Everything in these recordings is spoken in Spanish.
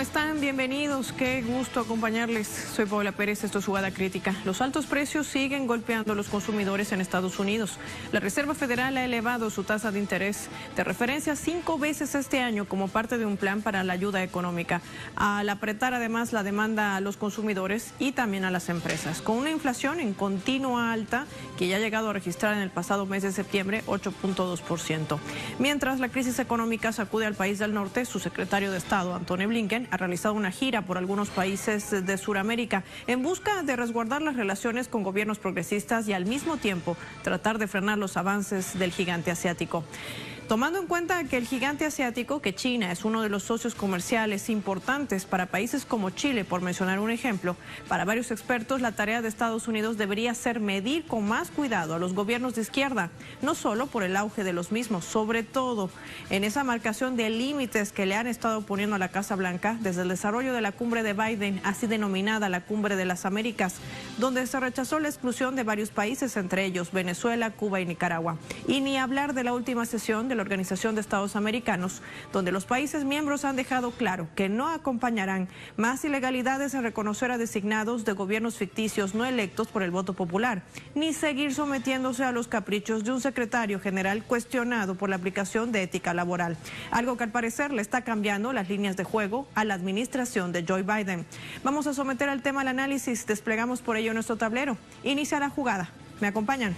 ¿Cómo están? Bienvenidos. Qué gusto acompañarles. Soy Paola Pérez, esto es Jugada Crítica. Los altos precios siguen golpeando a los consumidores en Estados Unidos. La Reserva Federal ha elevado su tasa de interés de referencia 5 veces este año como parte de un plan para la ayuda económica, al apretar además la demanda a los consumidores y también a las empresas, con una inflación en continua alta que ya ha llegado a registrar en el pasado mes de septiembre 8.2%. Mientras la crisis económica sacude al país del norte, su secretario de Estado, Antony Blinken, ha realizado una gira por algunos países de Sudamérica en busca de resguardar las relaciones con gobiernos progresistas y al mismo tiempo tratar de frenar los avances del gigante asiático. Tomando en cuenta que el gigante asiático, que China es uno de los socios comerciales importantes para países como Chile, por mencionar un ejemplo, para varios expertos la tarea de Estados Unidos debería ser medir con más cuidado a los gobiernos de izquierda, no solo por el auge de los mismos, sobre todo en esa marcación de límites que le han estado poniendo a la Casa Blanca desde el desarrollo de la cumbre de Biden, así denominada la Cumbre de las Américas, donde se rechazó la exclusión de varios países, entre ellos Venezuela, Cuba y Nicaragua. Y ni hablar de la última sesión de la Organización de Estados Americanos, donde los países miembros han dejado claro que no acompañarán más ilegalidades en reconocer a designados de gobiernos ficticios no electos por el voto popular, ni seguir sometiéndose a los caprichos de un secretario general cuestionado por la aplicación de ética laboral, algo que al parecer le está cambiando las líneas de juego a la administración de Joe Biden. Vamos a someter al tema al análisis, desplegamos por ello nuestro tablero. Inicia la jugada. ¿Me acompañan?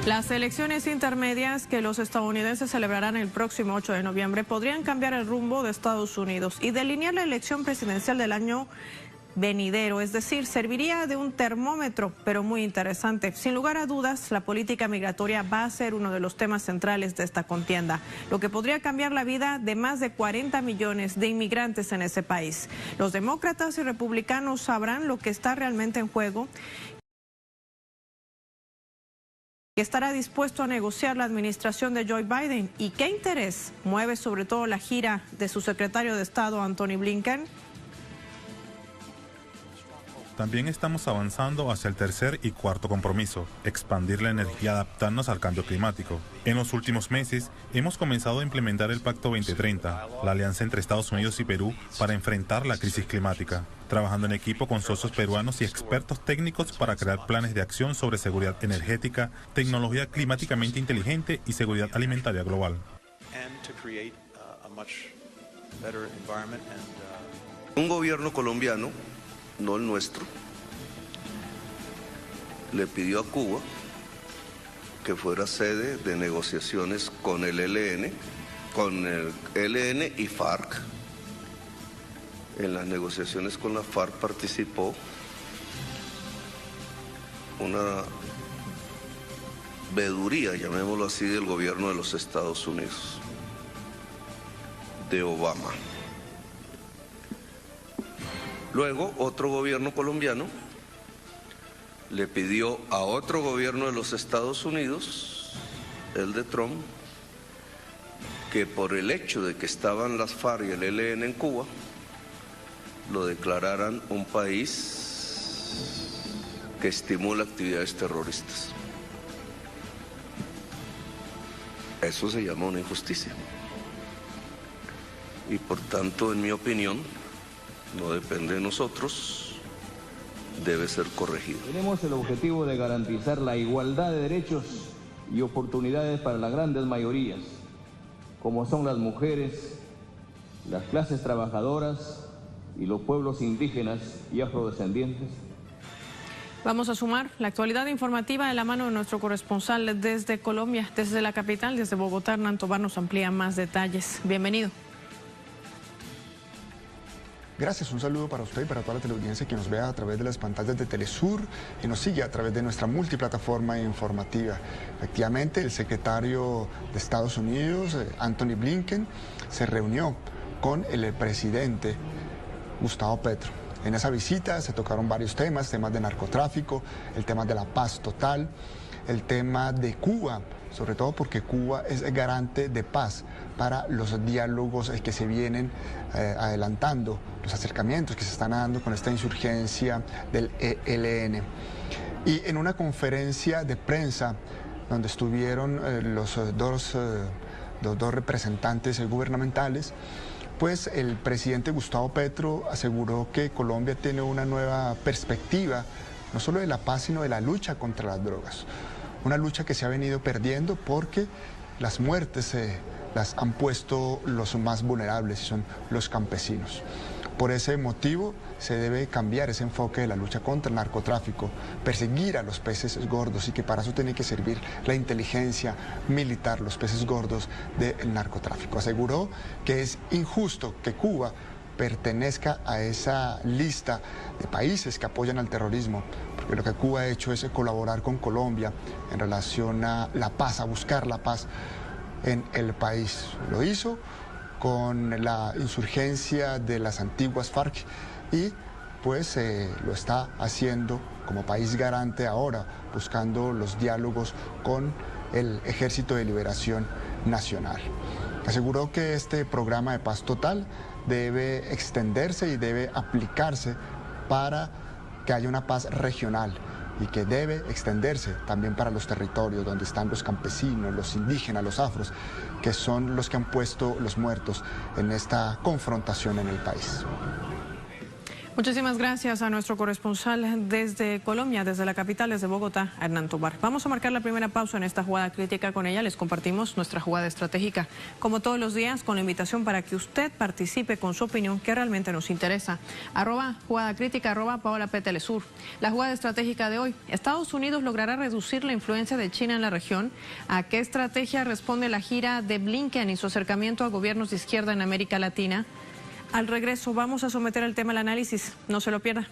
Las elecciones intermedias que los estadounidenses celebrarán el próximo 8 de noviembre podrían cambiar el rumbo de Estados Unidos y delinear la elección presidencial del año venidero, es decir, serviría de un termómetro, pero muy interesante. Sin lugar a dudas, la política migratoria va a ser uno de los temas centrales de esta contienda, lo que podría cambiar la vida de más de 40 millones de inmigrantes en ese país. Los demócratas y republicanos sabrán lo que está realmente en juego, que estará dispuesto a negociar la administración de Joe Biden y qué interés mueve sobre todo la gira de su secretario de Estado, Antony Blinken. También estamos avanzando hacia el tercer y cuarto compromiso, expandir la energía y adaptarnos al cambio climático. En los últimos meses hemos comenzado a implementar el Pacto 2030, la alianza entre Estados Unidos y Perú para enfrentar la crisis climática, trabajando en equipo con socios peruanos y expertos técnicos para crear planes de acción sobre seguridad energética, tecnología climáticamente inteligente y seguridad alimentaria global. Un gobierno colombiano, no el nuestro, le pidió a Cuba que fuera sede de negociaciones con el ELN y FARC. En las negociaciones con la FARC participó una veeduría, llamémoslo así, del gobierno de los Estados Unidos, de Obama. Luego, otro gobierno colombiano le pidió a otro gobierno de los Estados Unidos, el de Trump, que por el hecho de que estaban las FARC y el ELN en Cuba, lo declararan un país que estimula actividades terroristas. Eso se llama una injusticia. Y por tanto, en mi opinión, no depende de nosotros, debe ser corregido. Tenemos el objetivo de garantizar la igualdad de derechos y oportunidades para las grandes mayorías, como son las mujeres, las clases trabajadoras y los pueblos indígenas y afrodescendientes. Vamos a sumar la actualidad informativa de la mano de nuestro corresponsal desde Colombia, desde la capital, desde Bogotá. Hernán Tovar nos amplía más detalles. Bienvenido. Gracias, un saludo para usted y para toda la teleaudiencia que nos vea a través de las pantallas de Telesur y nos sigue a través de nuestra multiplataforma informativa. Efectivamente, el secretario de Estados Unidos, Antony Blinken, se reunió con el presidente Gustavo Petro. En esa visita se tocaron varios temas de narcotráfico, el tema de la paz total, el tema de Cuba, sobre todo porque Cuba es garante de paz para los diálogos que se vienen adelantando, los acercamientos que se están dando con esta insurgencia del ELN. Y en una conferencia de prensa donde estuvieron los dos representantes gubernamentales, pues el presidente Gustavo Petro aseguró que Colombia tiene una nueva perspectiva, no solo de la paz, sino de la lucha contra las drogas. Una lucha que se ha venido perdiendo porque las muertes las han puesto los más vulnerables, y son los campesinos. Por ese motivo se debe cambiar ese enfoque de la lucha contra el narcotráfico, perseguir a los peces gordos, y que para eso tiene que servir la inteligencia militar, los peces gordos del narcotráfico. Aseguró que es injusto que Cuba pertenezca a esa lista de países que apoyan al terrorismo, porque lo que Cuba ha hecho es colaborar con Colombia en relación a la paz, a buscar la paz en el país. Lo hizo con la insurgencia de las antiguas FARC y pues lo está haciendo como país garante ahora, buscando los diálogos con el Ejército de Liberación Nacional. Aseguró que este programa de paz total debe extenderse y debe aplicarse para que haya una paz regional, y que debe extenderse también para los territorios donde están los campesinos, los indígenas, los afros, que son los que han puesto los muertos en esta confrontación en el país. Muchísimas gracias a nuestro corresponsal desde Colombia, desde la capital, desde Bogotá, Hernán Tobar. Vamos a marcar la primera pausa en esta jugada crítica con ella. Les compartimos nuestra jugada estratégica, como todos los días, con la invitación para que usted participe con su opinión, que realmente nos interesa. @jugada crítica, @Paola P. Telesur. La jugada estratégica de hoy: Estados Unidos logrará reducir la influencia de China en la región. ¿A qué estrategia responde la gira de Blinken y su acercamiento a gobiernos de izquierda en América Latina? Al regreso vamos a someter el tema al análisis. No se lo pierda.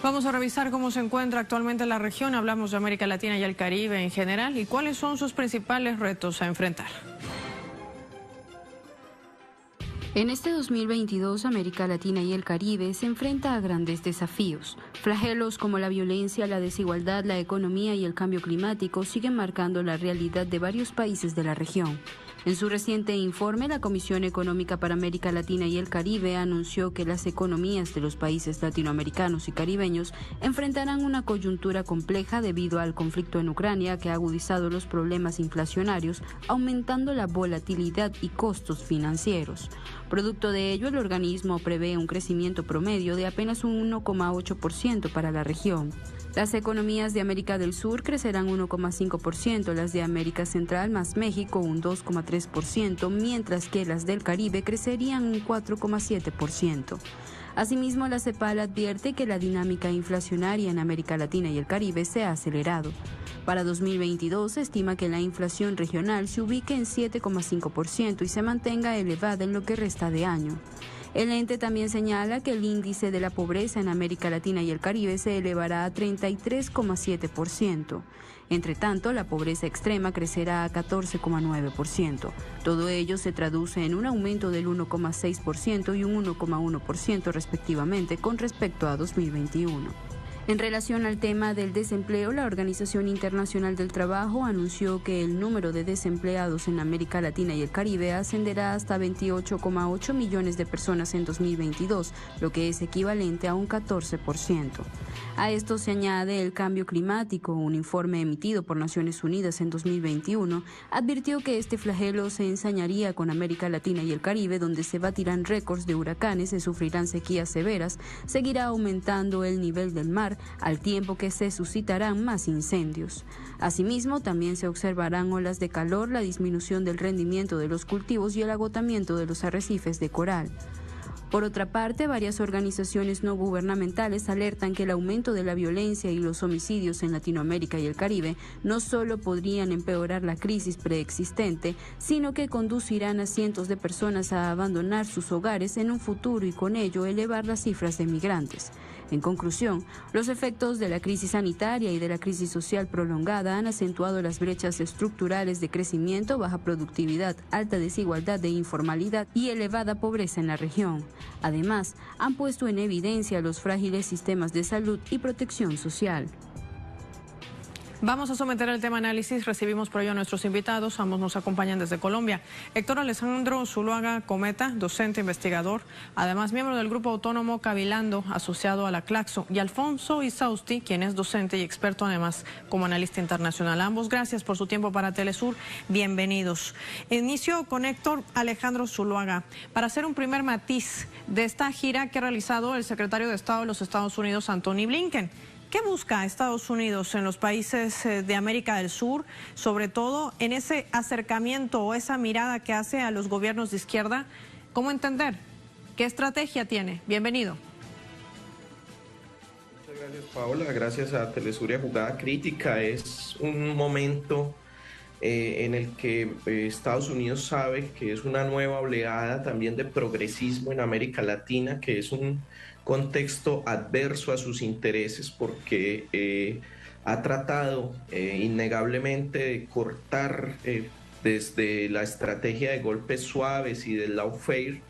Vamos a revisar cómo se encuentra actualmente la región. Hablamos de América Latina y el Caribe en general y cuáles son sus principales retos a enfrentar. En este 2022, América Latina y el Caribe se enfrenta a grandes desafíos. Flagelos como la violencia, la desigualdad, la economía y el cambio climático siguen marcando la realidad de varios países de la región. En su reciente informe, la Comisión Económica para América Latina y el Caribe anunció que las economías de los países latinoamericanos y caribeños enfrentarán una coyuntura compleja debido al conflicto en Ucrania, que ha agudizado los problemas inflacionarios, aumentando la volatilidad y costos financieros. Producto de ello, el organismo prevé un crecimiento promedio de apenas un 1,8% para la región. Las economías de América del Sur crecerán 1,5%, las de América Central más México un 2,3%, mientras que las del Caribe crecerían un 4,7%. Asimismo, la CEPAL advierte que la dinámica inflacionaria en América Latina y el Caribe se ha acelerado. Para 2022 se estima que la inflación regional se ubique en 7,5% y se mantenga elevada en lo que resta de año. El ente también señala que el índice de la pobreza en América Latina y el Caribe se elevará a 33,7%. Entre tanto, la pobreza extrema crecerá a 14,9%. Todo ello se traduce en un aumento del 1,6% y un 1,1% respectivamente con respecto a 2021. En relación al tema del desempleo, la Organización Internacional del Trabajo anunció que el número de desempleados en América Latina y el Caribe ascenderá hasta 28,8 millones de personas en 2022, lo que es equivalente a un 14%. A esto se añade el cambio climático. Un informe emitido por Naciones Unidas en 2021 advirtió que este flagelo se ensañaría con América Latina y el Caribe, donde se batirán récords de huracanes, se sufrirán sequías severas, seguirá aumentando el nivel del mar, al tiempo que se suscitarán más incendios. Asimismo, también se observarán olas de calor, la disminución del rendimiento de los cultivos y el agotamiento de los arrecifes de coral. Por otra parte, varias organizaciones no gubernamentales alertan que el aumento de la violencia y los homicidios en Latinoamérica y el Caribe no solo podrían empeorar la crisis preexistente, sino que conducirán a cientos de personas a abandonar sus hogares en un futuro y con ello elevar las cifras de migrantes. En conclusión, los efectos de la crisis sanitaria y de la crisis social prolongada han acentuado las brechas estructurales de crecimiento, baja productividad, alta desigualdad e informalidad y elevada pobreza en la región. Además, han puesto en evidencia los frágiles sistemas de salud y protección social. Vamos a someter el tema a análisis. Recibimos por ello a nuestros invitados. Ambos nos acompañan desde Colombia. Héctor Alessandro Zuluaga Cometa, docente investigador, además miembro del Grupo Autónomo Cavilando, asociado a la Claxo, y Alfonso Izausti, quien es docente y experto además como analista internacional. Ambos, gracias por su tiempo para Telesur. Bienvenidos. Inicio con Héctor Alejandro Zuluaga para hacer un primer matiz de esta gira que ha realizado el secretario de Estado de los Estados Unidos, Antony Blinken. ¿Qué busca Estados Unidos en los países de América del Sur, sobre todo en ese acercamiento o esa mirada que hace a los gobiernos de izquierda? ¿Cómo entender? ¿Qué estrategia tiene? Bienvenido. Muchas gracias, Paola. Gracias a Telesur y a Jugada Crítica. Es un momento en el que Estados Unidos sabe que es una nueva oleada también de progresismo en América Latina, que es un contexto adverso a sus intereses porque ha tratado innegablemente de cortar desde la estrategia de golpes suaves y del lawfare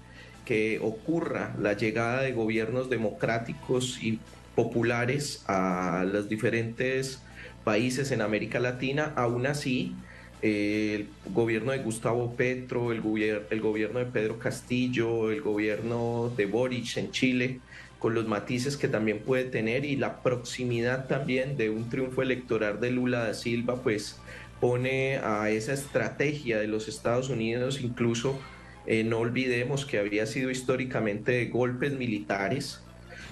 que ocurra la llegada de gobiernos democráticos y populares a los diferentes países en América Latina. Aún así, el gobierno de Gustavo Petro, el gobierno de Pedro Castillo, el gobierno de Boric en Chile, con los matices que también puede tener, y la proximidad también de un triunfo electoral de Lula da Silva, pues pone a esa estrategia de los Estados Unidos, incluso no olvidemos que había sido históricamente de golpes militares,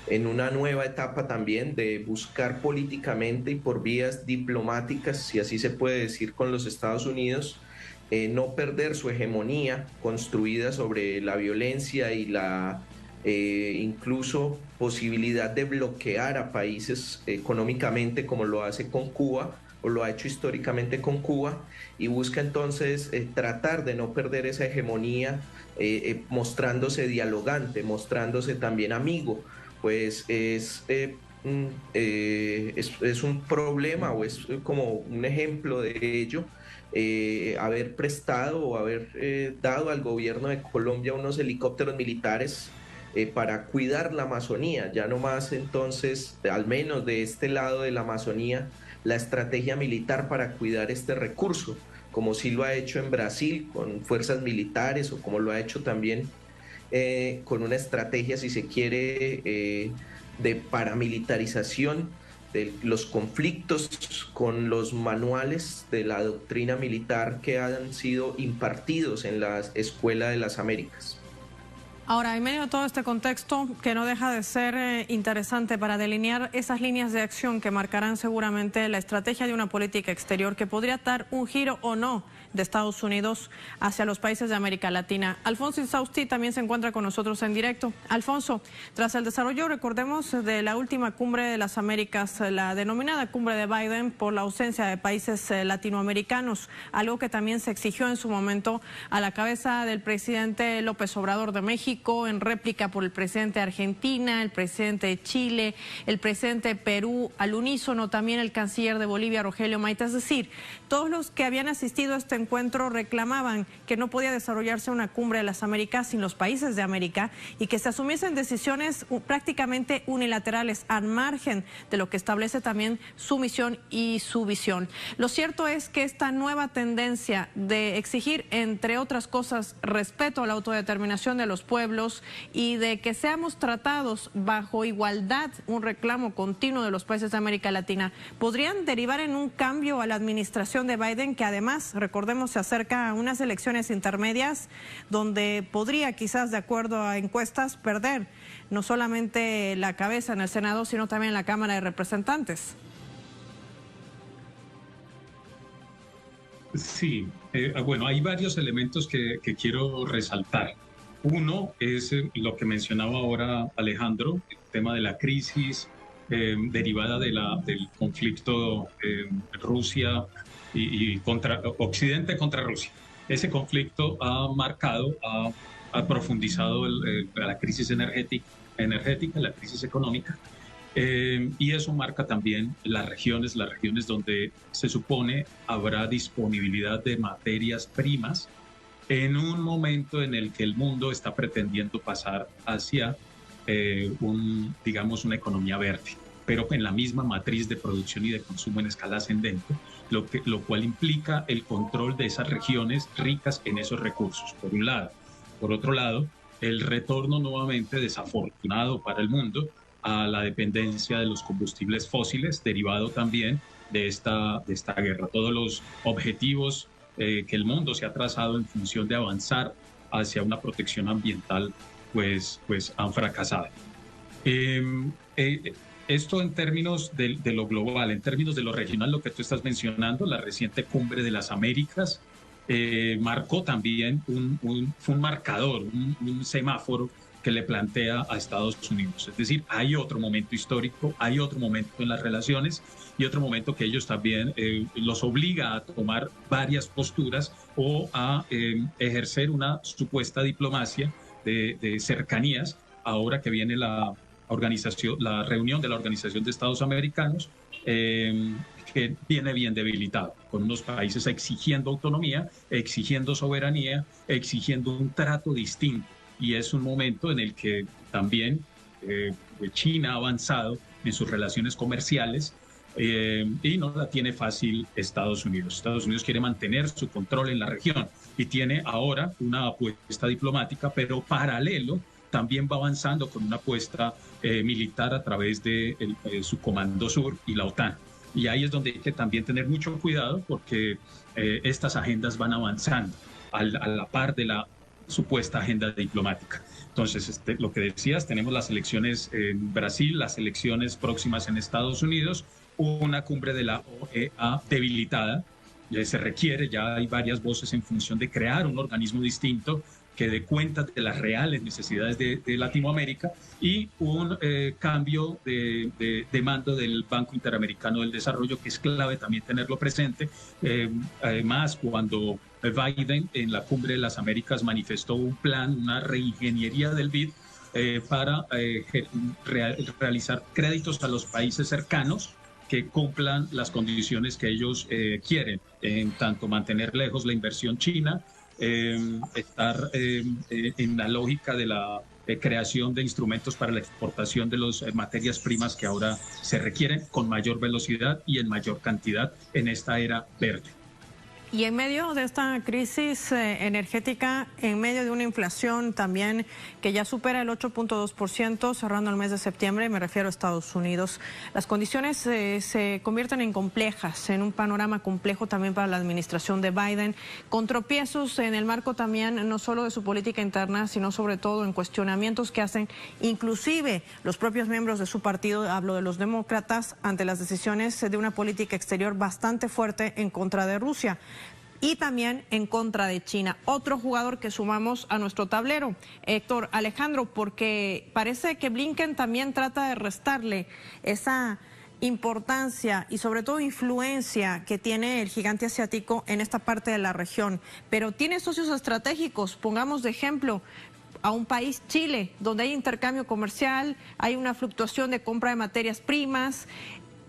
en una nueva etapa también de buscar políticamente y por vías diplomáticas, si así se puede decir, con los Estados Unidos, no perder su hegemonía construida sobre la violencia y la incluso posibilidad de bloquear a países económicamente, como lo hace con Cuba o lo ha hecho históricamente con Cuba, y busca entonces tratar de no perder esa hegemonía, mostrándose dialogante, mostrándose también amigo. Pues es un problema, o es como un ejemplo de ello, haber prestado o haber dado al gobierno de Colombia unos helicópteros militares para cuidar la Amazonía. Ya no más entonces, al menos de este lado de la Amazonía, la estrategia militar para cuidar este recurso, como sí lo ha hecho en Brasil con fuerzas militares, o como lo ha hecho también con una estrategia, si se quiere, de paramilitarización de los conflictos, con los manuales de la doctrina militar que han sido impartidos en la Escuela de las Américas. Ahora, en medio de todo este contexto, que no deja de ser interesante para delinear esas líneas de acción que marcarán seguramente la estrategia de una política exterior que podría dar un giro o no de Estados Unidos hacia los países de América Latina. Alfonso Izausti también se encuentra con nosotros en directo. Alfonso, tras el desarrollo, recordemos, de la última cumbre de las Américas, la denominada cumbre de Biden, por la ausencia de países latinoamericanos, algo que también se exigió en su momento a la cabeza del presidente López Obrador de México, en réplica por el presidente de Argentina, el presidente de Chile, el presidente de Perú, al unísono también el canciller de Bolivia, Rogelio Maite. Es decir, todos los que habían asistido a este encuentro reclamaban que no podía desarrollarse una cumbre de las Américas sin los países de América y que se asumiesen decisiones prácticamente unilaterales al margen de lo que establece también su misión y su visión. Lo cierto es que esta nueva tendencia de exigir, entre otras cosas, respeto a la autodeterminación de los pueblos y de que seamos tratados bajo igualdad, un reclamo continuo de los países de América Latina, podrían derivar en un cambio a la administración de Biden, que además, recordemos, se acerca a unas elecciones intermedias donde podría, quizás de acuerdo a encuestas, perder no solamente la cabeza en el Senado, sino también en la Cámara de Representantes. Sí, bueno, hay varios elementos que quiero resaltar. Uno es lo que mencionaba ahora Alejandro, el tema de la crisis derivada del conflicto Rusia y contra Occidente contra Rusia. Ese conflicto ha marcado, ha profundizado la crisis energética, la crisis económica, y eso marca también las regiones donde se supone habrá disponibilidad de materias primas en un momento en el que el mundo está pretendiendo pasar hacia digamos, una economía verde, pero en la misma matriz de producción y de consumo en escala ascendente, lo cual implica el control de esas regiones ricas en esos recursos, por un lado. Por otro lado, el retorno nuevamente desafortunado para el mundo a la dependencia de los combustibles fósiles, derivado también de esta guerra. Todos los objetivos que el mundo se ha trazado en función de avanzar hacia una protección ambiental, pues han fracasado. Esto en términos de lo global, en términos de lo regional, lo que tú estás mencionando, la reciente Cumbre de las Américas, marcó también fue un marcador, un semáforo que le plantea a Estados Unidos. Es decir, hay otro momento histórico, hay otro momento en las relaciones y otro momento que ellos también los obliga a tomar varias posturas o a ejercer una supuesta diplomacia de cercanías, ahora que viene la reunión de la Organización de Estados Americanos, que viene bien debilitado, con unos países exigiendo autonomía, exigiendo soberanía, exigiendo un trato distinto. Y es un momento en el que también China ha avanzado en sus relaciones comerciales y no la tiene fácil Estados Unidos. Estados Unidos quiere mantener su control en la región y tiene ahora una apuesta diplomática, pero paralelo también va avanzando con una apuesta militar a través de su Comando Sur y la OTAN. Y ahí es donde hay que también tener mucho cuidado porque estas agendas van avanzando a la par de la supuesta agenda diplomática. Entonces, lo que decías, tenemos las elecciones en Brasil, las elecciones próximas en Estados Unidos, una cumbre de la OEA debilitada, se requiere, ya hay varias voces en función de crear un organismo distinto que dé cuenta de las reales necesidades de Latinoamérica y un cambio de mando del Banco Interamericano del Desarrollo, que es clave también tenerlo presente, además cuando Biden en la Cumbre de las Américas manifestó un plan, una reingeniería del BID para realizar créditos a los países cercanos que cumplan las condiciones que ellos quieren, en tanto mantener lejos la inversión china, estar en la lógica de la creación de instrumentos para la exportación de las materias primas que ahora se requieren con mayor velocidad y en mayor cantidad en esta era verde. Y en medio de esta crisis energética, en medio de una inflación también que ya supera el 8.2% cerrando el mes de septiembre, me refiero a Estados Unidos, las condiciones se convierten en complejas, en un panorama complejo también para la administración de Biden, con tropiezos en el marco también no solo de su política interna, sino sobre todo en cuestionamientos que hacen inclusive los propios miembros de su partido, hablo de los demócratas, ante las decisiones de una política exterior bastante fuerte en contra de Rusia. Y también en contra de China. Otro jugador que sumamos a nuestro tablero, Héctor, Alejandro, porque parece que Blinken también trata de restarle esa importancia y sobre todo influencia que tiene el gigante asiático en esta parte de la región. Pero tiene socios estratégicos, pongamos de ejemplo a un país, Chile, donde hay intercambio comercial, hay una fluctuación de compra de materias primas.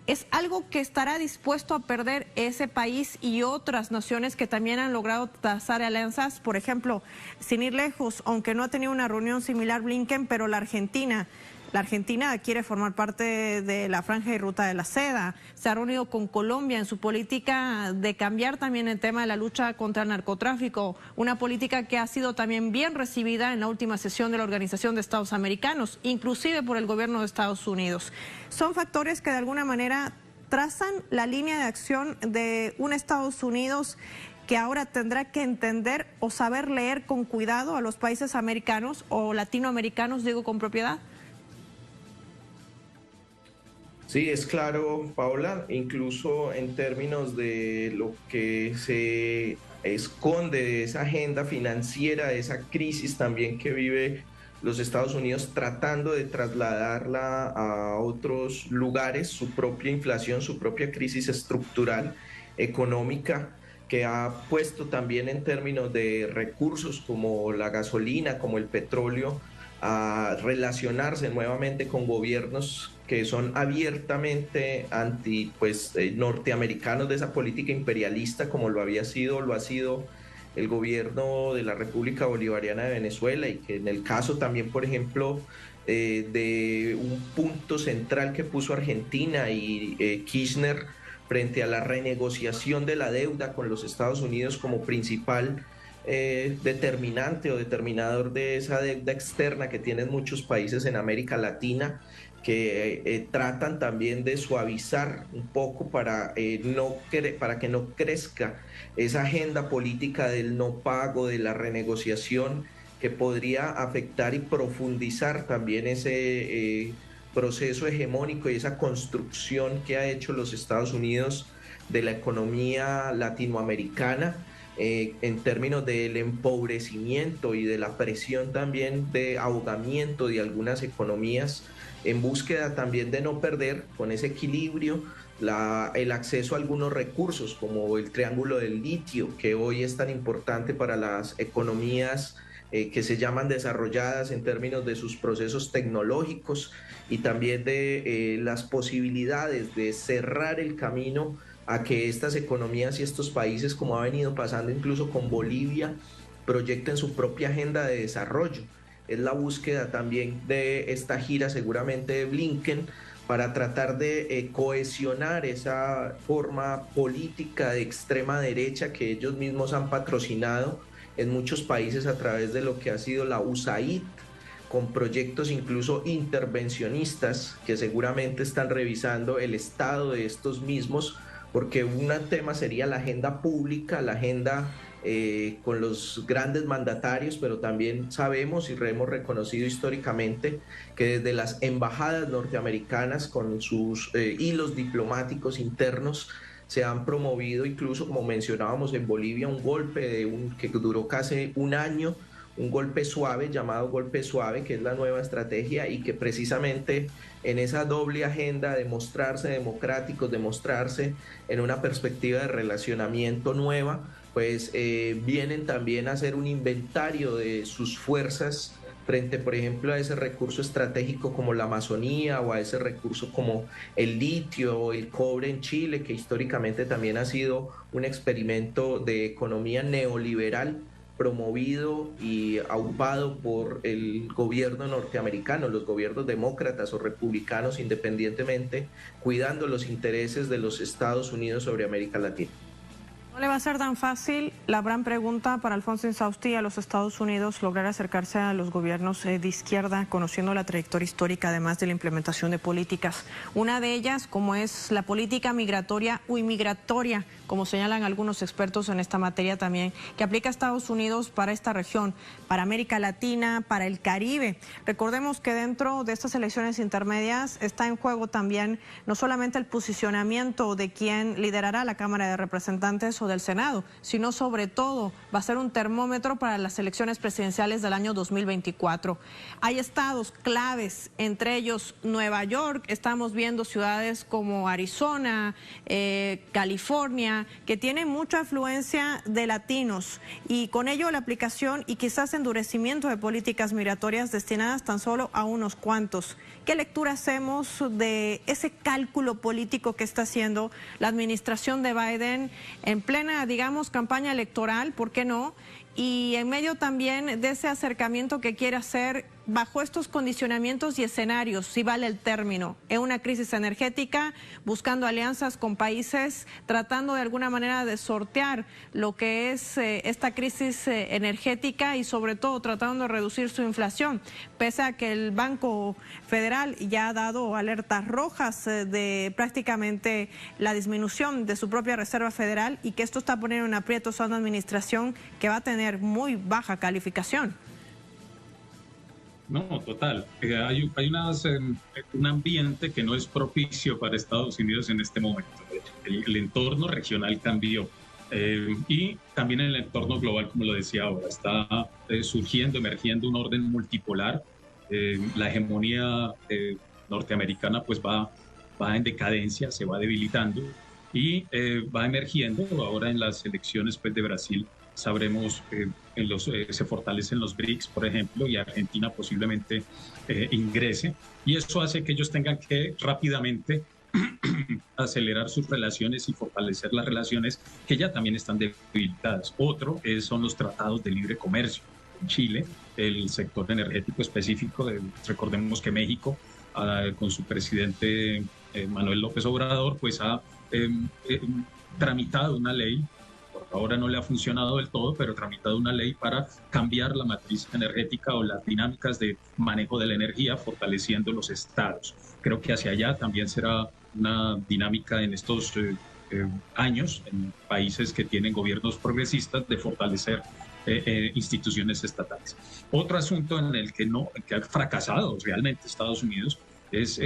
¿Es algo que estará dispuesto a perder ese país y otras naciones que también han logrado trazar alianzas? Por ejemplo, sin ir lejos, aunque no ha tenido una reunión similar Blinken, pero la Argentina quiere formar parte de la Franja y Ruta de la Seda. Se ha reunido con Colombia en su política de cambiar también el tema de la lucha contra el narcotráfico, una política que ha sido también bien recibida en la última sesión de la Organización de Estados Americanos, inclusive por el gobierno de Estados Unidos. Son factores que de alguna manera trazan la línea de acción de un Estados Unidos que ahora tendrá que entender o saber leer con cuidado a los países americanos o latinoamericanos, digo con propiedad. Sí, es claro, Paola, incluso en términos de lo que se esconde de esa agenda financiera, de esa crisis también que vive los Estados Unidos tratando de trasladarla a otros lugares, su propia inflación, su propia crisis estructural, económica, que ha puesto también en términos de recursos como la gasolina, como el petróleo, a relacionarse nuevamente con gobiernos que son abiertamente norteamericanos, de esa política imperialista como lo ha sido el gobierno de la República Bolivariana de Venezuela, y que en el caso también, por ejemplo, de un punto central que puso Argentina y Kirchner frente a la renegociación de la deuda con los Estados Unidos como principal determinante o determinador de esa deuda externa que tienen muchos países en América Latina, que tratan también de suavizar un poco para que no crezca esa agenda política del no pago, de la renegociación, que podría afectar y profundizar también ese proceso hegemónico y esa construcción que ha hecho los Estados Unidos de la economía latinoamericana, en términos del empobrecimiento y de la presión también de ahogamiento de algunas economías, en búsqueda también de no perder con ese equilibrio el acceso a algunos recursos como el triángulo del litio, que hoy es tan importante para las economías que se llaman desarrolladas en términos de sus procesos tecnológicos, y también de las posibilidades de cerrar el camino a que estas economías y estos países, como ha venido pasando incluso con Bolivia, proyecten su propia agenda de desarrollo. Es la búsqueda también de esta gira seguramente de Blinken para tratar de cohesionar esa forma política de extrema derecha que ellos mismos han patrocinado en muchos países a través de lo que ha sido la USAID, con proyectos incluso intervencionistas que seguramente están revisando el estado de estos mismos, porque un tema sería la agenda pública, la agenda con los grandes mandatarios, pero también sabemos y hemos reconocido históricamente que desde las embajadas norteamericanas, con sus hilos diplomáticos internos, se han promovido incluso, como mencionábamos en Bolivia, un golpe que duró casi un año, un golpe suave, llamado golpe suave, que es la nueva estrategia, y que precisamente en esa doble agenda de mostrarse democráticos, de mostrarse en una perspectiva de relacionamiento nueva, pues vienen también a hacer un inventario de sus fuerzas frente, por ejemplo, a ese recurso estratégico como la Amazonía, o a ese recurso como el litio o el cobre en Chile, que históricamente también ha sido un experimento de economía neoliberal promovido y aupado por el gobierno norteamericano, los gobiernos demócratas o republicanos, independientemente, cuidando los intereses de los Estados Unidos sobre América Latina. No le va a ser tan fácil. La gran pregunta para Alfonso Insausty a los Estados Unidos: lograr acercarse a los gobiernos de izquierda, conociendo la trayectoria histórica, además de la implementación de políticas. Una de ellas, como es la política migratoria o inmigratoria, como señalan algunos expertos en esta materia también, que aplica a Estados Unidos para esta región, para América Latina, para el Caribe. Recordemos que dentro de estas elecciones intermedias está en juego también no solamente el posicionamiento de quien liderará la Cámara de Representantes o del Senado, sino sobre todo va a ser un termómetro para las elecciones presidenciales del año 2024. Hay estados claves, entre ellos Nueva York, estamos viendo ciudades como Arizona, California, que tienen mucha afluencia de latinos, y con ello la aplicación y quizás endurecimiento de políticas migratorias destinadas tan solo a unos cuantos. ¿Qué lectura hacemos de ese cálculo político que está haciendo la administración de Biden en plena, digamos, campaña electoral, por qué no? Y en medio también de ese acercamiento que quiere hacer bajo estos condicionamientos y escenarios, si vale el término, en una crisis energética, buscando alianzas con países, tratando de alguna manera de sortear lo que es esta crisis energética, y sobre todo tratando de reducir su inflación, pese a que el Banco Federal ya ha dado alertas rojas de prácticamente la disminución de su propia Reserva Federal, y que esto está poniendo en aprietos a una administración que va a tener muy baja calificación. No, total. Hay un ambiente que no es propicio para Estados Unidos en este momento. El entorno regional cambió. Y también el entorno global, como lo decía ahora, está surgiendo, emergiendo un orden multipolar. La hegemonía norteamericana pues va en decadencia, se va debilitando y va emergiendo. Ahora en las elecciones pues, de Brasil sabremos se fortalecen los BRICS, por ejemplo, y Argentina posiblemente ingrese. Y eso hace que ellos tengan que rápidamente acelerar sus relaciones y fortalecer las relaciones que ya también están debilitadas. Otro son los tratados de libre comercio. En Chile, el sector energético específico, recordemos que México, con su presidente Manuel López Obrador, pues ha tramitado una ley. Por ahora no le ha funcionado del todo, pero tramitado una ley para cambiar la matriz energética o las dinámicas de manejo de la energía, fortaleciendo los estados. Creo que hacia allá también será una dinámica en estos años, en países que tienen gobiernos progresistas, de fortalecer instituciones estatales. Otro asunto en el que ha fracasado realmente Estados Unidos es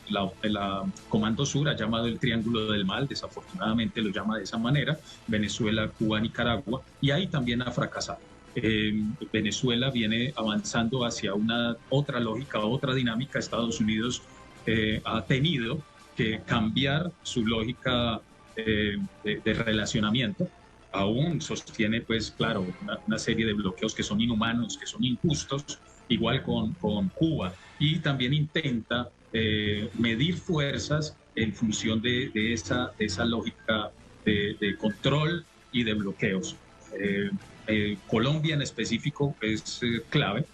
la Comando Sur, ha llamado el Triángulo del Mal, desafortunadamente lo llama de esa manera, Venezuela, Cuba, Nicaragua, y ahí también ha fracasado. Venezuela viene avanzando hacia otra lógica, otra dinámica. Estados Unidos ha tenido que cambiar su lógica de relacionamiento. Aún sostiene, pues claro, una serie de bloqueos que son inhumanos, que son injustos, igual con Cuba, y también intenta medir fuerzas en función de esa lógica de control y de bloqueos. Colombia en específico es clave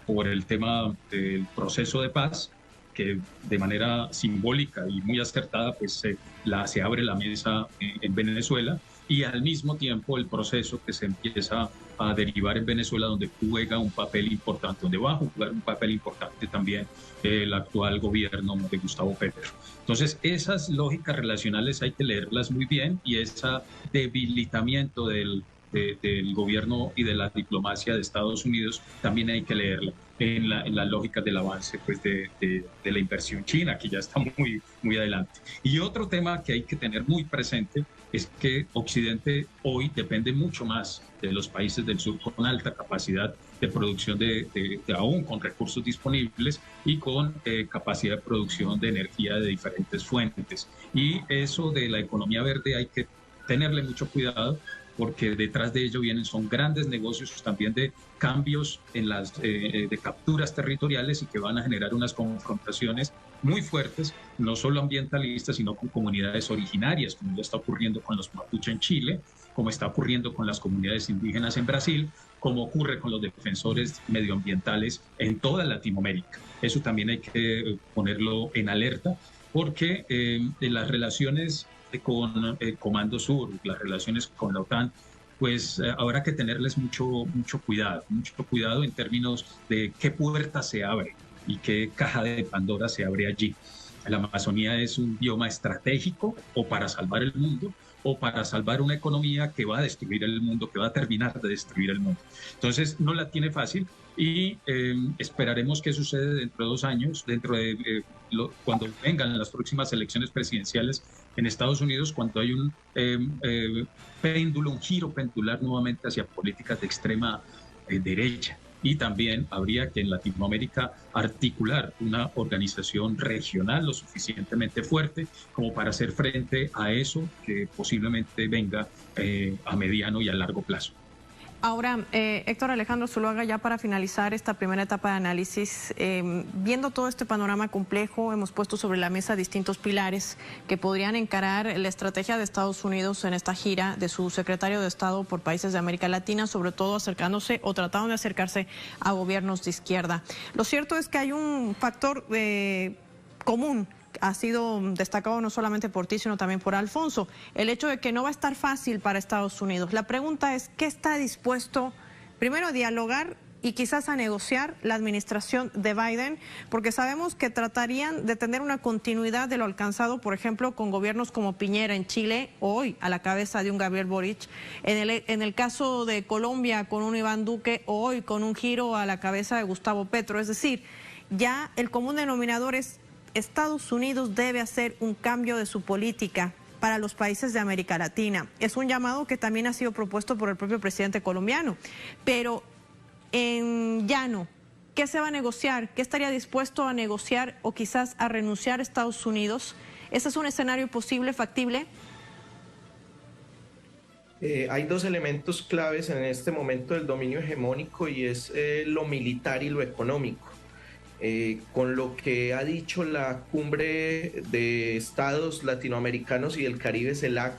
por el tema del proceso de paz, que de manera simbólica y muy acertada pues se abre la mesa en Venezuela, y al mismo tiempo el proceso que se empieza a derivar en Venezuela, donde juega un papel importante, donde va a jugar un papel importante también el actual gobierno de Gustavo Petro. Entonces, esas lógicas relacionales hay que leerlas muy bien, y ese debilitamiento del gobierno y de la diplomacia de Estados Unidos también hay que leerla en la lógica del avance pues, de la inversión china, que ya está muy, muy adelante. Y otro tema que hay que tener muy presente es que Occidente hoy depende mucho más de los países del sur con alta capacidad de producción aún con recursos disponibles y con capacidad de producción de energía de diferentes fuentes. Y eso de la economía verde hay que tenerle mucho cuidado, porque detrás de ello son grandes negocios también de cambios en de capturas territoriales, y que van a generar unas confrontaciones muy fuertes, no solo ambientalistas, sino con comunidades originarias, como ya está ocurriendo con los mapuche en Chile, como está ocurriendo con las comunidades indígenas en Brasil, como ocurre con los defensores medioambientales en toda Latinoamérica. Eso también hay que ponerlo en alerta, porque las relaciones con Comando Sur, las relaciones con la OTAN, pues habrá que tenerles mucho cuidado en términos de qué puerta se abre y qué caja de Pandora se abre allí. La Amazonía es un bioma estratégico, o para salvar el mundo, o para salvar una economía que va a destruir el mundo, que va a terminar de destruir el mundo. Entonces no la tiene fácil, y esperaremos qué sucede dentro de 2 años, cuando vengan las próximas elecciones presidenciales en Estados Unidos, cuando hay un giro pendular nuevamente hacia políticas de extrema derecha. Y también habría que en Latinoamérica articular una organización regional lo suficientemente fuerte como para hacer frente a eso que posiblemente venga a mediano y a largo plazo. Ahora, Héctor Alejandro Zuluaga, ya para finalizar esta primera etapa de análisis, viendo todo este panorama complejo, hemos puesto sobre la mesa distintos pilares que podrían encarar la estrategia de Estados Unidos en esta gira de su secretario de Estado por países de América Latina, sobre todo acercándose o tratando de acercarse a gobiernos de izquierda. Lo cierto es que hay un factor común, ha sido destacado no solamente por ti, sino también por Alfonso, el hecho de que no va a estar fácil para Estados Unidos. La pregunta es, ¿qué está dispuesto, primero, a dialogar y quizás a negociar la administración de Biden, porque sabemos que tratarían de tener una continuidad de lo alcanzado, por ejemplo, con gobiernos como Piñera en Chile, hoy a la cabeza de un Gabriel Boric, en el caso de Colombia con un Iván Duque, hoy con un giro a la cabeza de Gustavo Petro. Es decir, ya el común denominador es Estados Unidos debe hacer un cambio de su política para los países de América Latina. Es un llamado que también ha sido propuesto por el propio presidente colombiano, pero en llano, ¿qué se va a negociar? ¿Qué estaría dispuesto a negociar o quizás a renunciar a Estados Unidos? ¿Ese es un escenario posible, factible? Hay dos elementos claves en este momento del dominio hegemónico y es lo militar y lo económico. Con lo que ha dicho la cumbre de estados latinoamericanos y del Caribe, CELAC,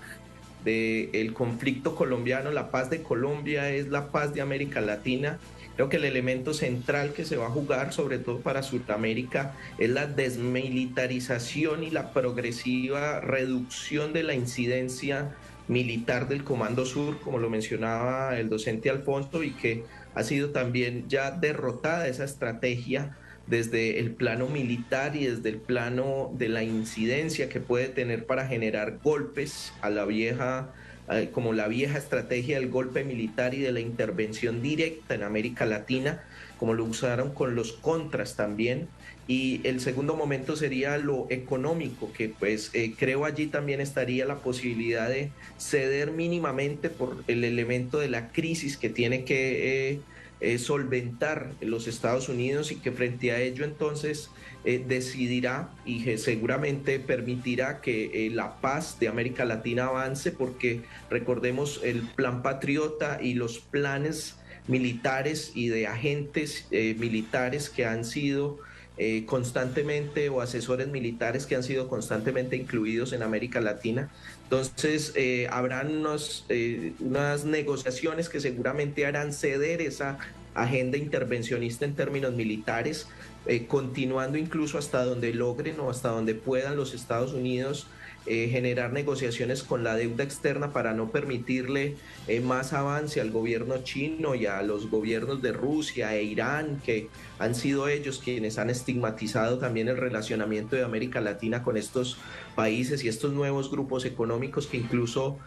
del conflicto colombiano, la paz de Colombia es la paz de América Latina. Creo que el elemento central que se va a jugar, sobre todo para Sudamérica, es la desmilitarización y la progresiva reducción de la incidencia militar del Comando Sur, como lo mencionaba el docente Alfonso, y que ha sido también ya derrotada esa estrategia desde el plano militar y desde el plano de la incidencia que puede tener para generar golpes a la vieja, como la vieja estrategia del golpe militar y de la intervención directa en América Latina, como lo usaron con los contras también. Y el segundo momento sería lo económico, que pues creo allí también estaría la posibilidad de ceder mínimamente por el elemento de la crisis que tiene que solventar los Estados Unidos, y que frente a ello entonces decidirá y seguramente permitirá que la paz de América Latina avance, porque recordemos el Plan Patriota y los planes militares y de agentes militares que han sido constantemente, o asesores militares que han sido constantemente incluidos en América Latina. Entonces habrán unas negociaciones que seguramente harán ceder esa agenda intervencionista en términos militares, continuando incluso hasta donde logren o hasta donde puedan los Estados Unidos generar negociaciones con la deuda externa para no permitirle más avance al gobierno chino y a los gobiernos de Rusia e Irán, que han sido ellos quienes han estigmatizado también el relacionamiento de América Latina con estos países y estos nuevos grupos económicos que incluso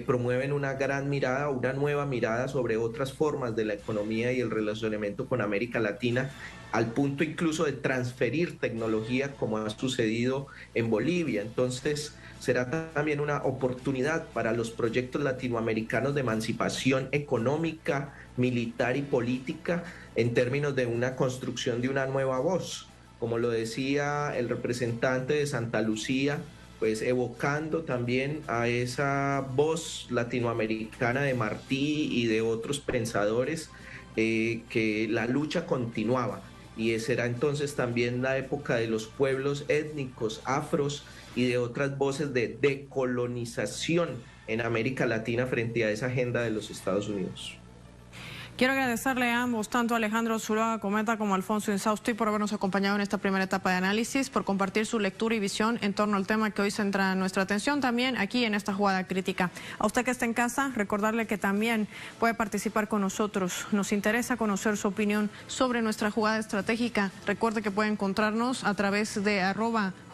promueven una gran mirada, una nueva mirada sobre otras formas de la economía y el relacionamiento con América Latina, al punto incluso de transferir tecnología, como ha sucedido en Bolivia. Entonces será también una oportunidad para los proyectos latinoamericanos de emancipación económica, militar y política, en términos de una construcción de una nueva voz, como lo decía el representante de Santa Lucía, pues evocando también a esa voz latinoamericana de Martí y de otros pensadores, que la lucha continuaba. Y será entonces también la época de los pueblos étnicos afros y de otras voces de decolonización en América Latina frente a esa agenda de los Estados Unidos. Quiero agradecerle a ambos, tanto a Alejandro Zuluaga Cometa como a Alfonso Insausti, por habernos acompañado en esta primera etapa de análisis, por compartir su lectura y visión en torno al tema que hoy centra nuestra atención también aquí en esta jugada crítica. A usted que está en casa, recordarle que también puede participar con nosotros. Nos interesa conocer su opinión sobre nuestra jugada estratégica. Recuerde que puede encontrarnos a través de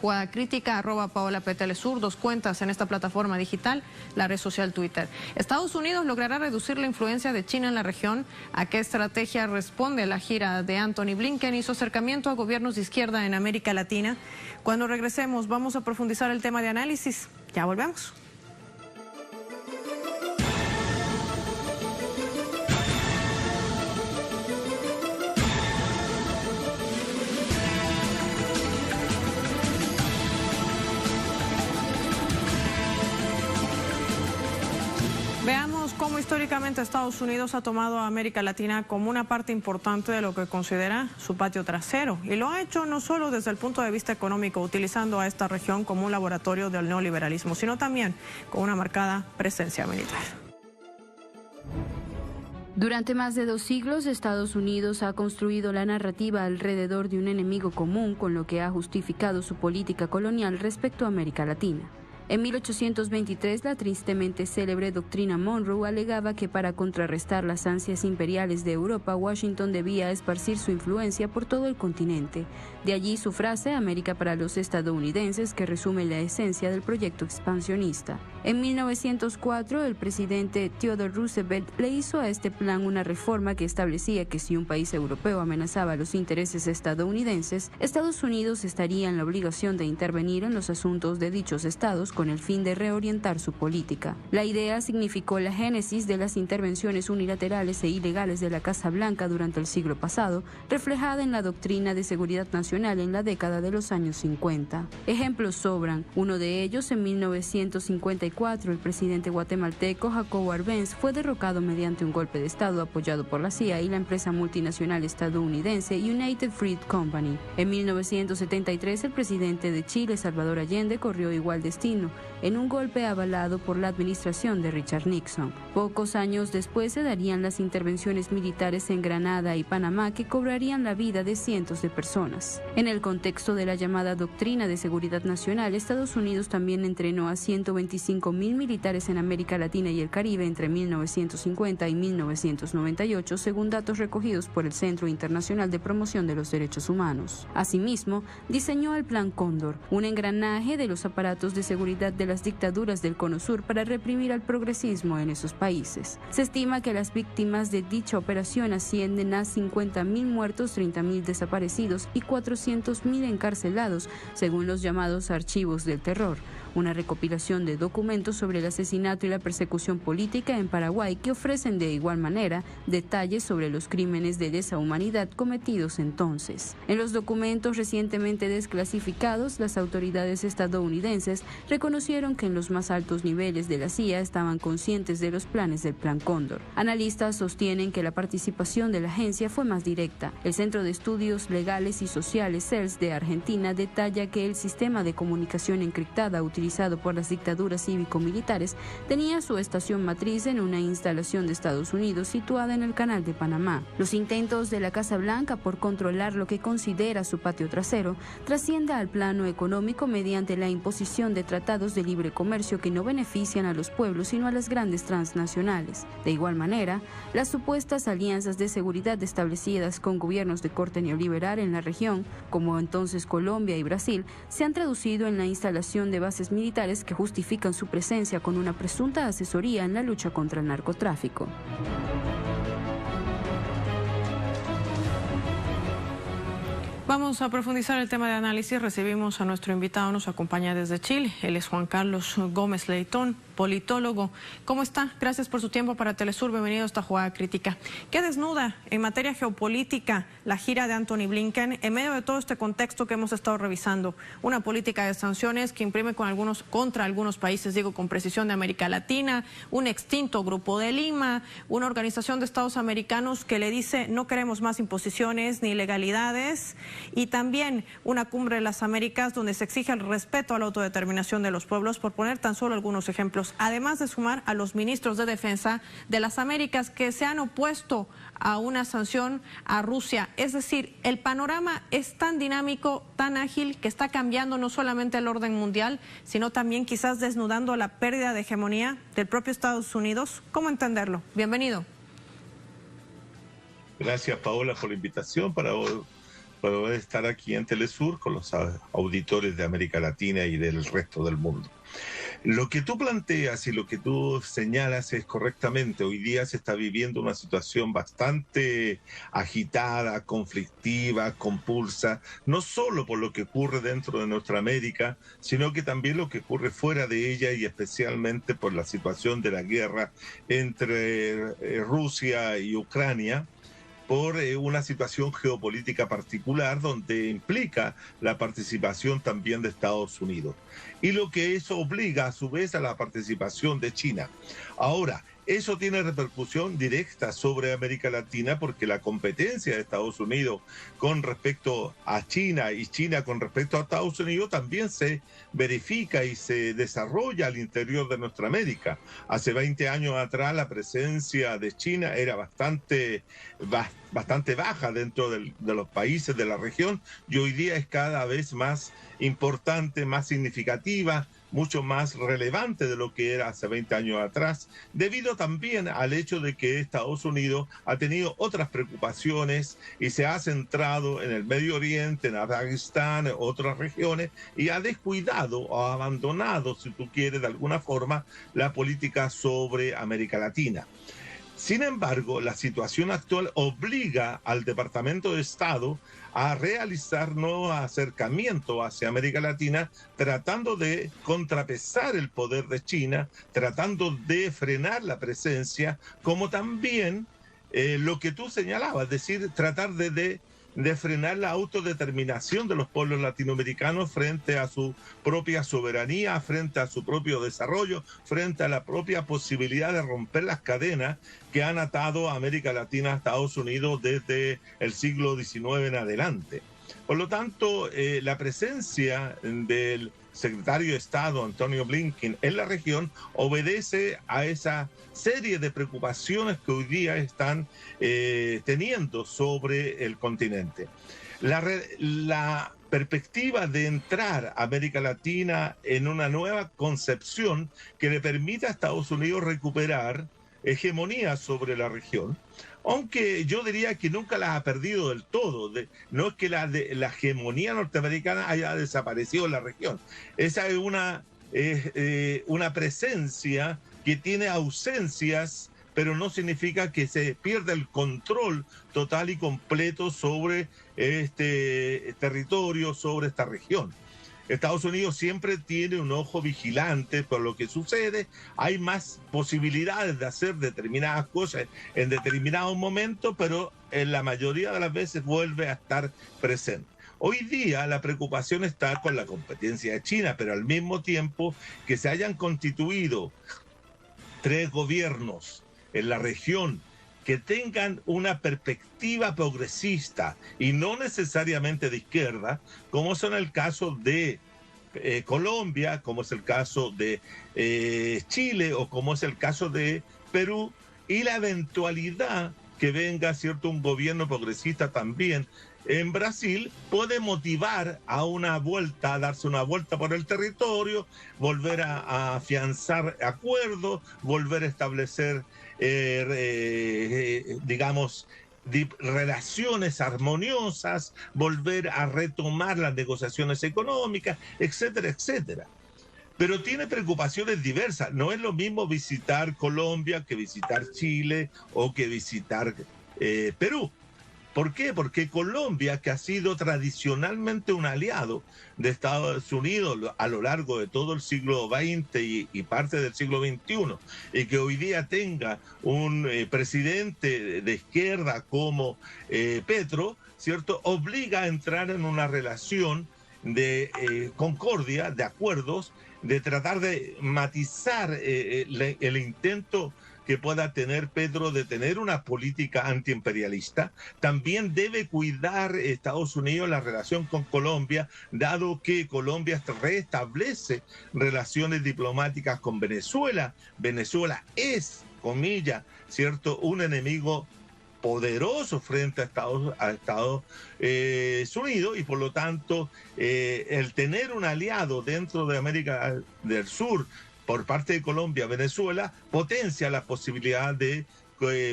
@jugada crítica, @Paola P. Telesur, 2 cuentas en esta plataforma digital, la red social Twitter. Estados Unidos logrará reducir la influencia de China en la región. ¿A qué estrategia responde la gira de Anthony Blinken y su acercamiento a gobiernos de izquierda en América Latina? Cuando regresemos vamos a profundizar el tema de análisis. Ya volvemos. Veamos cómo históricamente Estados Unidos ha tomado a América Latina como una parte importante de lo que considera su patio trasero. Y lo ha hecho no solo desde el punto de vista económico, utilizando a esta región como un laboratorio del neoliberalismo, sino también con una marcada presencia militar. Durante más de 2 siglos, Estados Unidos ha construido la narrativa alrededor de un enemigo común, con lo que ha justificado su política colonial respecto a América Latina. En 1823, la tristemente célebre doctrina Monroe alegaba que para contrarrestar las ansias imperiales de Europa, Washington debía esparcir su influencia por todo el continente. De allí su frase «América para los estadounidenses», que resume la esencia del proyecto expansionista. En 1904, el presidente Theodore Roosevelt le hizo a este plan una reforma que establecía que si un país europeo amenazaba los intereses estadounidenses, Estados Unidos estaría en la obligación de intervenir en los asuntos de dichos estados con el fin de reorientar su política. La idea significó la génesis de las intervenciones unilaterales e ilegales de la Casa Blanca durante el siglo pasado, reflejada en la doctrina de seguridad nacional en la década de los años 50. Ejemplos sobran. Uno de ellos, en 1954, el presidente guatemalteco Jacobo Arbenz fue derrocado mediante un golpe de Estado apoyado por la CIA y la empresa multinacional estadounidense United Fruit Company. En 1973, el presidente de Chile, Salvador Allende, corrió igual destino, en un golpe avalado por la administración de Richard Nixon. Pocos años después se darían las intervenciones militares en Granada y Panamá que cobrarían la vida de cientos de personas. En el contexto de la llamada Doctrina de Seguridad Nacional, Estados Unidos también entrenó a 125,000 militares en América Latina y el Caribe entre 1950 y 1998, según datos recogidos por el Centro Internacional de Promoción de los Derechos Humanos. Asimismo, diseñó el Plan Cóndor, un engranaje de los aparatos de seguridad de las dictaduras del Cono Sur para reprimir al progresismo en esos países. Se estima que las víctimas de dicha operación ascienden a 50,000 muertos, 30,000 desaparecidos y 400,000 encarcelados, según los llamados archivos del terror, una recopilación de documentos sobre el asesinato y la persecución política en Paraguay que ofrecen de igual manera detalles sobre los crímenes de lesa humanidad cometidos entonces. En los documentos recientemente desclasificados, las autoridades estadounidenses reconocieron que en los más altos niveles de la CIA estaban conscientes de los planes del Plan Cóndor. Analistas sostienen que la participación de la agencia fue más directa. El Centro de Estudios Legales y Sociales, CELS, de Argentina, detalla que el sistema de comunicación encriptada utilizado por las dictaduras cívico-militares tenía su estación matriz en una instalación de Estados Unidos situada en el Canal de Panamá. Los intentos de la Casa Blanca por controlar lo que considera su patio trasero trasciende al plano económico mediante la imposición de tratados de libre comercio que no benefician a los pueblos sino a las grandes transnacionales. De igual manera, las supuestas alianzas de seguridad establecidas con gobiernos de corte neoliberal en la región, como entonces Colombia y Brasil, se han traducido en la instalación de bases militares que justifican su presencia con una presunta asesoría en la lucha contra el narcotráfico. Vamos a profundizar el tema de análisis. Recibimos a nuestro invitado, nos acompaña desde Chile. Él es Juan Carlos Gómez Leitón, politólogo. ¿Cómo está? Gracias por su tiempo para Telesur. Bienvenido a esta jugada crítica. ¿Qué desnuda en materia geopolítica la gira de Antony Blinken en medio de todo este contexto que hemos estado revisando? Una política de sanciones que imprime contra algunos países, con precisión, de América Latina, un extinto Grupo de Lima, una organización de Estados americanos que le dice no queremos más imposiciones ni ilegalidades, y también una cumbre de las Américas donde se exige el respeto a la autodeterminación de los pueblos, por poner tan solo algunos ejemplos, además de sumar a los ministros de Defensa de las Américas que se han opuesto a una sanción a Rusia. Es decir, el panorama es tan dinámico, tan ágil, que está cambiando no solamente el orden mundial, sino también quizás desnudando la pérdida de hegemonía del propio Estados Unidos. ¿Cómo entenderlo? Bienvenido. Gracias, Paola, por la invitación para poder estar aquí en Telesur con los auditores de América Latina y del resto del mundo. Lo que tú planteas y lo que tú señalas es correctamente. Hoy día se está viviendo una situación bastante agitada, conflictiva, compulsa, no solo por lo que ocurre dentro de nuestra América, sino que también lo que ocurre fuera de ella, y especialmente por la situación de la guerra entre Rusia y Ucrania, por una situación geopolítica particular donde implica la participación también de Estados Unidos. Y lo que eso obliga a su vez a la participación de China. Ahora, eso tiene repercusión directa sobre América Latina porque la competencia de Estados Unidos con respecto a China y China con respecto a Estados Unidos también se verifica y se desarrolla al interior de nuestra América. Hace 20 años atrás la presencia de China era bastante baja dentro de los países de la región, y hoy día es cada vez más importante, más significativa, mucho más relevante de lo que era hace 20 años atrás, debido también al hecho de que Estados Unidos ha tenido otras preocupaciones y se ha centrado en el Medio Oriente, en Afganistán, en otras regiones, y ha descuidado o abandonado, si tú quieres, de alguna forma, la política sobre América Latina. Sin embargo, la situación actual obliga al Departamento de Estado a realizar nuevos acercamientos hacia América Latina, tratando de contrapesar el poder de China, tratando de frenar la presencia, como también lo que tú señalabas, es decir, tratar de frenar la autodeterminación de los pueblos latinoamericanos frente a su propia soberanía, frente a su propio desarrollo, frente a la propia posibilidad de romper las cadenas que han atado a América Latina a Estados Unidos desde el siglo XIX en adelante. Por lo tanto, la presencia del secretario de Estado, Antonio Blinken, en la región obedece a esa serie de preocupaciones que hoy día están teniendo sobre el continente. La perspectiva de entrar a América Latina en una nueva concepción que le permita a Estados Unidos recuperar hegemonía sobre la región, aunque yo diría que nunca la ha perdido del todo. No es que la hegemonía norteamericana haya desaparecido en la región. Esa es una presencia que tiene ausencias, pero no significa que se pierda el control total y completo sobre este territorio, sobre esta región. Estados Unidos siempre tiene un ojo vigilante por lo que sucede. Hay más posibilidades de hacer determinadas cosas en determinados momentos, pero en la mayoría de las veces vuelve a estar presente. Hoy día la preocupación está con la competencia de China, pero al mismo tiempo que se hayan constituido 3 gobiernos en la región que tengan una perspectiva progresista y no necesariamente de izquierda, como son el caso de Colombia, como es el caso de Chile o como es el caso de Perú, y la eventualidad que venga, ¿cierto?, un gobierno progresista también en Brasil, puede motivar a una vuelta, a darse una vuelta por el territorio, volver a afianzar acuerdos, volver a establecer digamos, relaciones armoniosas, volver a retomar las negociaciones económicas, etcétera, etcétera. Pero tiene preocupaciones diversas. No es lo mismo visitar Colombia que visitar Chile o que visitar Perú. ¿Por qué? Porque Colombia, que ha sido tradicionalmente un aliado de Estados Unidos a lo largo de todo el siglo XX y parte del siglo XXI, y que hoy día tenga un presidente de izquierda como Petro, ¿cierto?, obliga a entrar en una relación de concordia, de acuerdos, de tratar de matizar el intento que pueda tener Petro de tener una política antiimperialista. También debe cuidar Estados Unidos la relación con Colombia, dado que Colombia restablece relaciones diplomáticas con Venezuela. Venezuela es, comillas, ¿cierto?, un enemigo poderoso frente a Estados Unidos, y por lo tanto el tener un aliado dentro de América del Sur por parte de Colombia, Venezuela, potencia la posibilidad de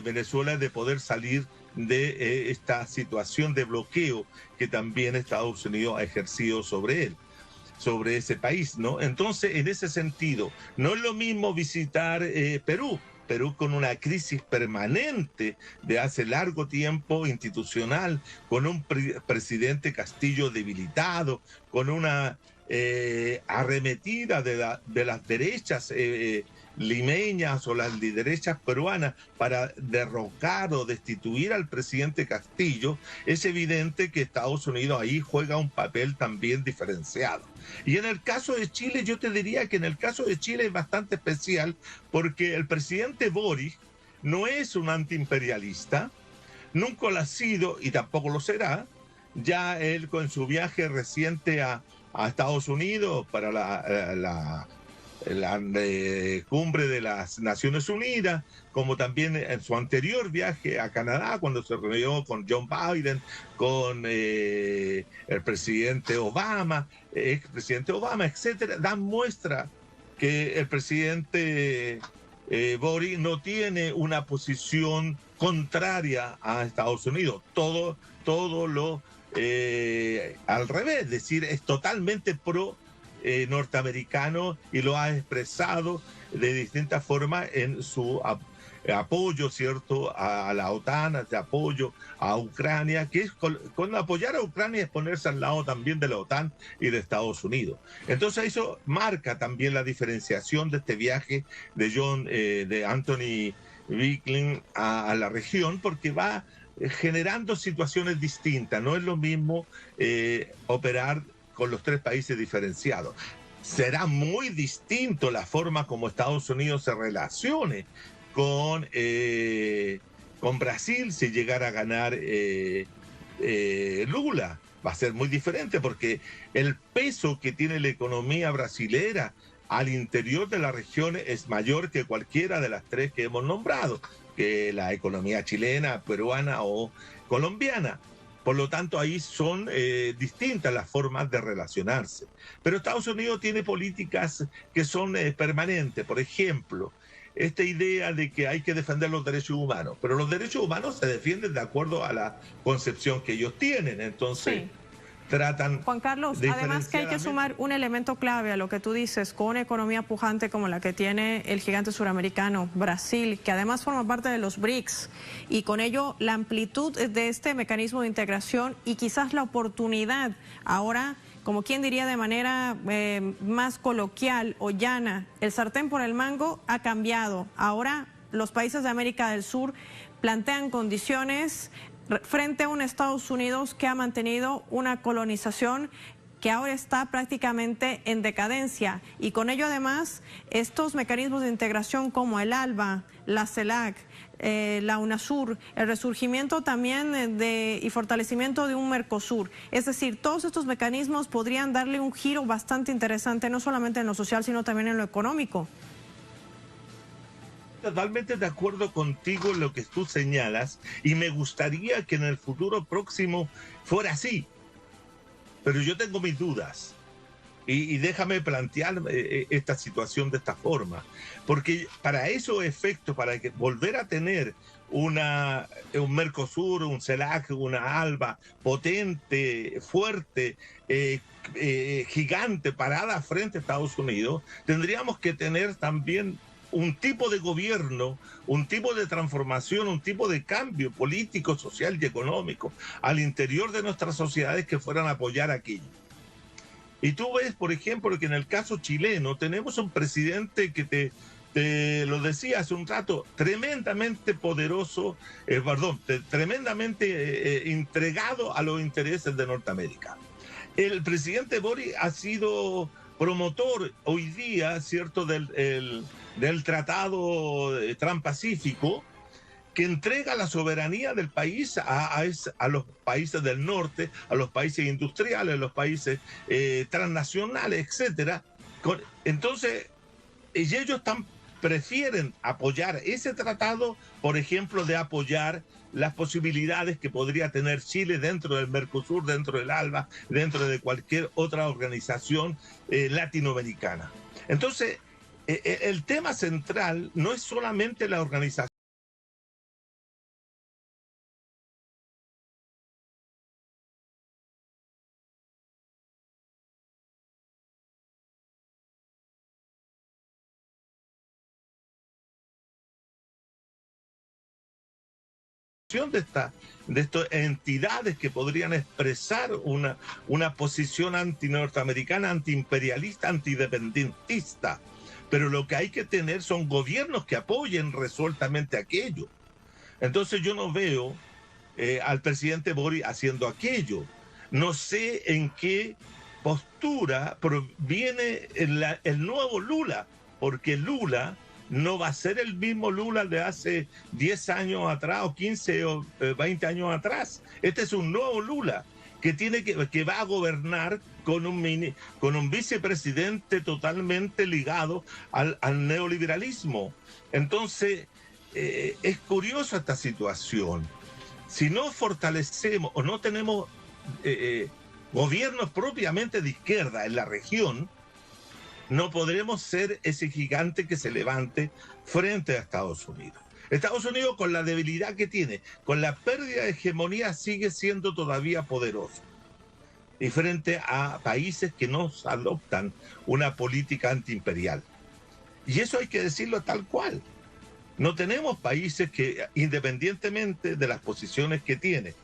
Venezuela de poder salir de esta situación de bloqueo que también Estados Unidos ha ejercido sobre él, sobre ese país, ¿no? Entonces, en ese sentido, no es lo mismo visitar Perú con una crisis permanente de hace largo tiempo institucional, con un presidente Castillo debilitado, con una arremetida de las derechas limeñas o las derechas peruanas para derrocar o destituir al presidente Castillo. Es evidente que Estados Unidos ahí juega un papel también diferenciado. Y en el caso de Chile, yo te diría que en el caso de Chile es bastante especial, porque el presidente Boric no es un antiimperialista, nunca lo ha sido y tampoco lo será. Ya él, con su viaje reciente a Estados Unidos para la cumbre de las Naciones Unidas, como también en su anterior viaje a Canadá, cuando se reunió con John Biden, con el presidente Obama, expresidente Obama, etcétera, dan muestra que el presidente Boric no tiene una posición contraria a Estados Unidos, todo lo al revés, es decir, es totalmente pro norteamericano y lo ha expresado de distintas formas en su apoyo, ¿cierto?, a la OTAN, de apoyo a Ucrania, que es con apoyar a Ucrania es ponerse al lado también de la OTAN y de Estados Unidos. Entonces eso marca también la diferenciación de este viaje de Antony Blinken a la región, porque va generando situaciones distintas. No es lo mismo operar con los tres países diferenciados. Será muy distinto la forma como Estados Unidos se relacione con Brasil si llegara a ganar Lula. Va a ser muy diferente porque el peso que tiene la economía brasilera al interior de la región es mayor que cualquiera de las tres que hemos nombrado, que la economía chilena, peruana o colombiana. Por lo tanto, ahí son distintas las formas de relacionarse. Pero Estados Unidos tiene políticas que son permanentes. Por ejemplo, esta idea de que hay que defender los derechos humanos. Pero los derechos humanos se defienden de acuerdo a la concepción que ellos tienen. Entonces, sí, tratan... Juan Carlos, además que hay que sumar un elemento clave a lo que tú dices, con una economía pujante como la que tiene el gigante suramericano, Brasil, que además forma parte de los BRICS, y con ello la amplitud de este mecanismo de integración y quizás la oportunidad ahora, como quien diría de manera más coloquial o llana, el sartén por el mango ha cambiado. Ahora los países de América del Sur plantean condiciones frente a un Estados Unidos que ha mantenido una colonización que ahora está prácticamente en decadencia, y con ello además estos mecanismos de integración como el ALBA, la CELAC, la UNASUR, el resurgimiento también y fortalecimiento de un Mercosur. Es decir, todos estos mecanismos podrían darle un giro bastante interesante, no solamente en lo social, sino también en lo económico. Totalmente de acuerdo contigo en lo que tú señalas, y me gustaría que en el futuro próximo fuera así. Pero yo tengo mis dudas. Y déjame plantear esta situación de esta forma. Porque para esos efectos, para que volver a tener un Mercosur, un CELAC, una ALBA potente, fuerte, gigante, parada frente a Estados Unidos, tendríamos que tener también un tipo de gobierno, un tipo de transformación, un tipo de cambio político, social y económico al interior de nuestras sociedades que fueran a apoyar aquello. Y tú ves, por ejemplo, que en el caso chileno tenemos un presidente que te lo decía hace un rato, tremendamente poderoso, tremendamente entregado a los intereses de Norteamérica. El presidente Boric ha sido promotor hoy día, ¿cierto?, del Tratado Transpacífico, que entrega la soberanía del país a los países del norte, a los países industriales, a los países transnacionales, etcétera. Entonces, ellos prefieren apoyar ese tratado, por ejemplo, de apoyar las posibilidades que podría tener Chile dentro del Mercosur, dentro del ALBA, dentro de cualquier otra organización latinoamericana. Entonces, el tema central no es solamente la organización de estas entidades que podrían expresar una posición anti-norteamericana, anti-imperialista, antidependentista. Pero lo que hay que tener son gobiernos que apoyen resueltamente aquello. Entonces yo no veo al presidente Boric haciendo aquello. No sé en qué postura proviene el nuevo Lula, porque Lula no va a ser el mismo Lula de hace 10 años atrás o 15 o 20 años atrás. Este es un nuevo Lula que va a gobernar con un vicepresidente totalmente ligado al neoliberalismo. Entonces, es curiosa esta situación. Si no fortalecemos o no tenemos gobiernos propiamente de izquierda en la región, no podremos ser ese gigante que se levante frente a Estados Unidos. Estados Unidos, con la debilidad que tiene, con la pérdida de hegemonía, sigue siendo todavía poderoso. Y frente a países que no adoptan una política antiimperial. Y eso hay que decirlo tal cual. No tenemos países que, independientemente de las posiciones que tiene,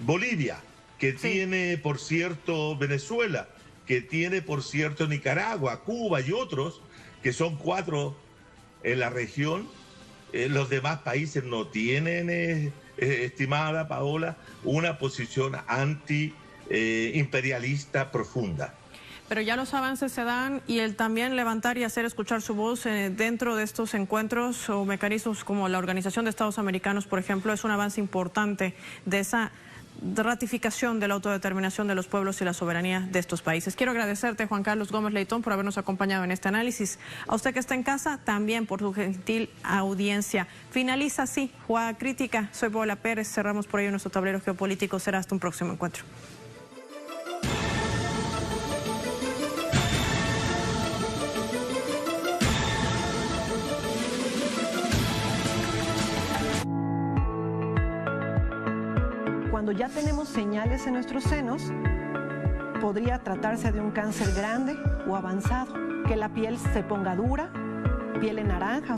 Bolivia, que tiene, por cierto, Venezuela, que tiene, por cierto, Nicaragua, Cuba y otros, que son 4 en la región, los demás países no tienen, estimada Paola, una posición anti-imperialista profunda. Pero ya los avances se dan y el también levantar y hacer escuchar su voz dentro de estos encuentros o mecanismos como la Organización de Estados Americanos, por ejemplo, es un avance importante de esa ratificación de la autodeterminación de los pueblos y la soberanía de estos países. Quiero agradecerte, Juan Carlos Gómez Leitón, por habernos acompañado en este análisis. A usted que está en casa, también por su gentil audiencia. Finaliza así Jugada Crítica. Soy Paola Pérez. Cerramos por ello nuestro tablero geopolítico. Será hasta un próximo encuentro. Cuando ya tenemos señales en nuestros senos, podría tratarse de un cáncer grande o avanzado, que la piel se ponga dura, piel en naranja.